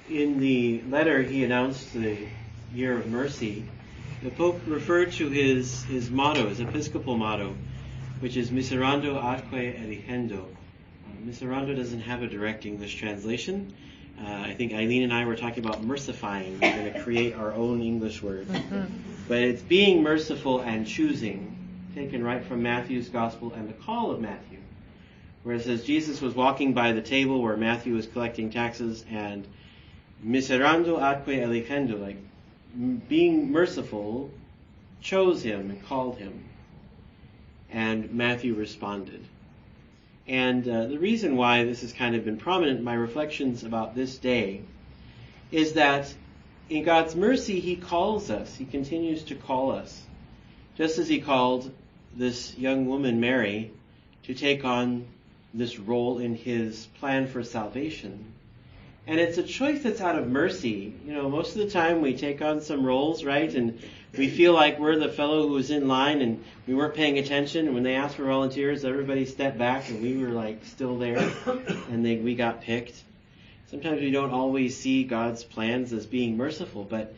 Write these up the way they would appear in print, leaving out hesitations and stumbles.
In the letter he announced the Year of Mercy, the Pope referred to his motto, his episcopal motto, which is Miserando atque eligendo. Miserando doesn't have a direct English translation. I think Eileen and I were talking about mercifying. We're going to create our own English word. But it's being merciful and choosing, taken right from Matthew's Gospel and the call of Matthew, where it says Jesus was walking by the table where Matthew was collecting taxes, and miserando atque eligendo, like being merciful, chose him and called him. And Matthew responded. And the reason why this has kind of been prominent in my reflections about this day is that in God's mercy, he calls us. He continues to call us. Just as he called this young woman, Mary, to take on this role in his plan for salvation. And it's a choice that's out of mercy. You know, most of the time we take on some roles, right? And we feel like we're the fellow who was in line and we weren't paying attention. And when they asked for volunteers, everybody stepped back and we were like still there and we got picked. Sometimes we don't always see God's plans as being merciful, but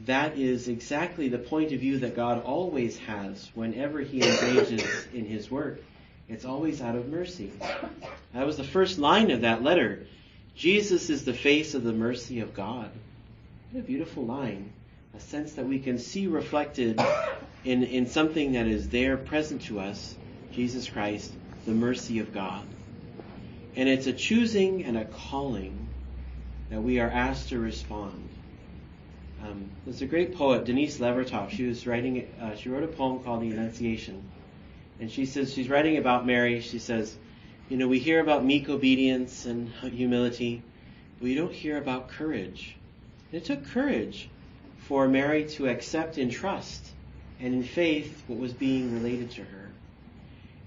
that is exactly the point of view that God always has whenever he engages in his work. It's always out of mercy. That was the first line of that letter. Jesus is the face of the mercy of God. What a beautiful line. A sense that we can see reflected in something that is there present to us, Jesus Christ, the mercy of God. And it's a choosing and a calling that we are asked to respond. There's a great poet, Denise Levertov. She wrote a poem called The Annunciation. And she says, she's writing about Mary. She says, you know, we hear about meek obedience and humility, but we don't hear about courage. And it took courage for Mary to accept in trust and in faith what was being related to her.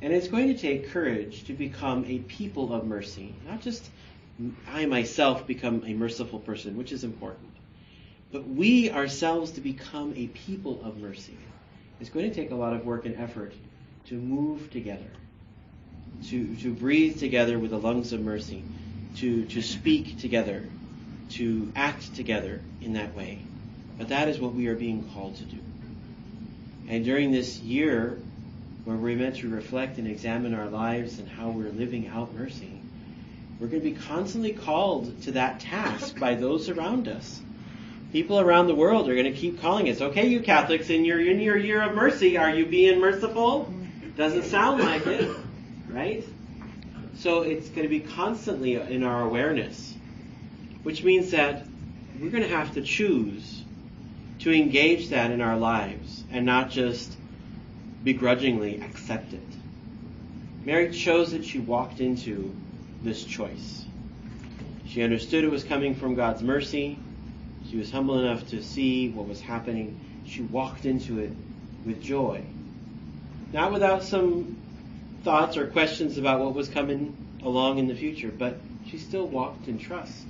And it's going to take courage to become a people of mercy. Not just I myself become a merciful person, which is important, but we ourselves to become a people of mercy. It's going to take a lot of work and effort to move together, to breathe together with the lungs of mercy, to speak together, to act together in that way. But that is what we are being called to do. And during this year, where we're meant to reflect and examine our lives and how we're living out mercy, we're going to be constantly called to that task by those around us. People around the world are going to keep calling us, okay, you Catholics, in your year of mercy, are you being merciful? Doesn't sound like it, right? So it's going to be constantly in our awareness, which means that we're going to have to choose to engage that in our lives and not just begrudgingly accept it. Mary chose it. She walked into this choice. She understood it was coming from God's mercy. She was humble enough to see what was happening. She walked into it with joy. Not without some thoughts or questions about what was coming along in the future, but she still walked in trust.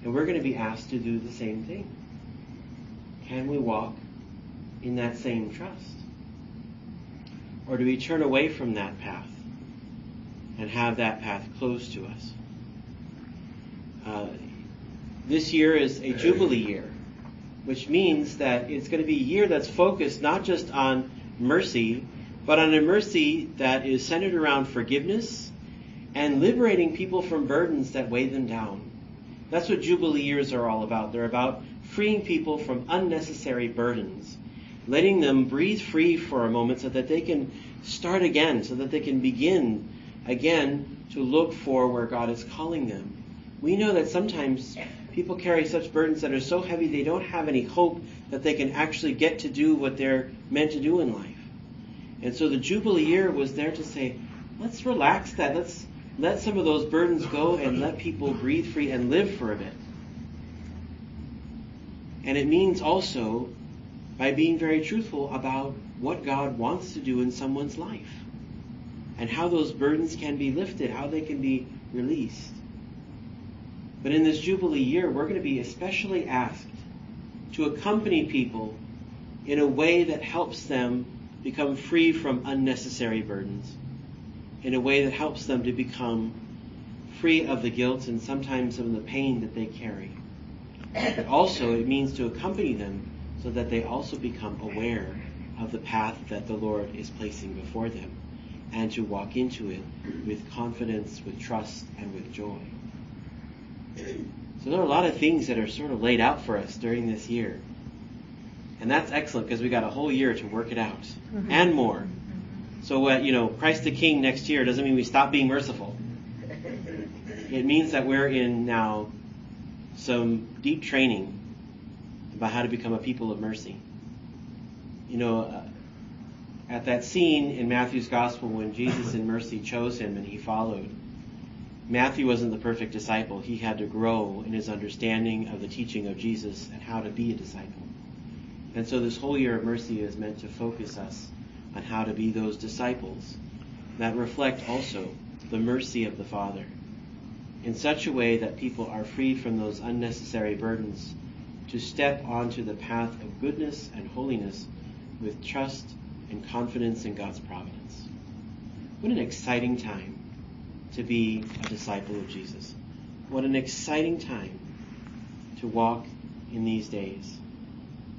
And we're going to be asked to do the same thing. Can we walk in that same trust? Or do we turn away from that path and have that path closed to us? This year is a Jubilee year, which means that it's going to be a year that's focused not just on mercy, but on a mercy that is centered around forgiveness and liberating people from burdens that weigh them down. That's what Jubilee years are all about. They're about freeing people from unnecessary burdens, letting them breathe free for a moment so that they can start again, so that they can begin again to look for where God is calling them. We know that sometimes people carry such burdens that are so heavy they don't have any hope that they can actually get to do what they're meant to do in life. And so the Jubilee year was there to say, let's relax that. Let's let some of those burdens go and let people breathe free and live for a bit. And it means also by being very truthful about what God wants to do in someone's life and how those burdens can be lifted, how they can be released. But in this Jubilee year, we're going to be especially asked to accompany people in a way that helps them become free from unnecessary burdens, in a way that helps them to become free of the guilt and sometimes of the pain that they carry. But also it means to accompany them so that they also become aware of the path that the Lord is placing before them, and to walk into it with confidence, with trust, and with joy. So there are a lot of things that are sort of laid out for us during this year. And that's excellent because we got a whole year to work it out, and more. So, Christ the King next year doesn't mean we stop being merciful. It means that we're in now some deep training about how to become a people of mercy. At that scene in Matthew's Gospel when Jesus in mercy chose him and he followed, Matthew wasn't the perfect disciple. He had to grow in his understanding of the teaching of Jesus and how to be a disciple. And so this whole year of mercy is meant to focus us on how to be those disciples that reflect also the mercy of the Father in such a way that people are freed from those unnecessary burdens to step onto the path of goodness and holiness with trust and confidence in God's providence. What an exciting time to be a disciple of Jesus. What an exciting time to walk in these days,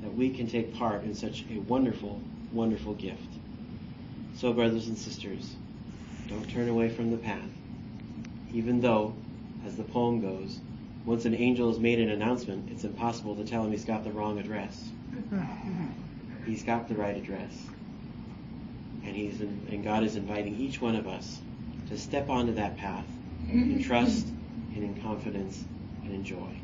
that we can take part in such a wonderful, wonderful gift. So, brothers and sisters, don't turn away from the path, even though, as the poem goes, once an angel has made an announcement, it's impossible to tell him he's got the wrong address. He's got the right address. And God is inviting each one of us to step onto that path in trust and in confidence and in joy.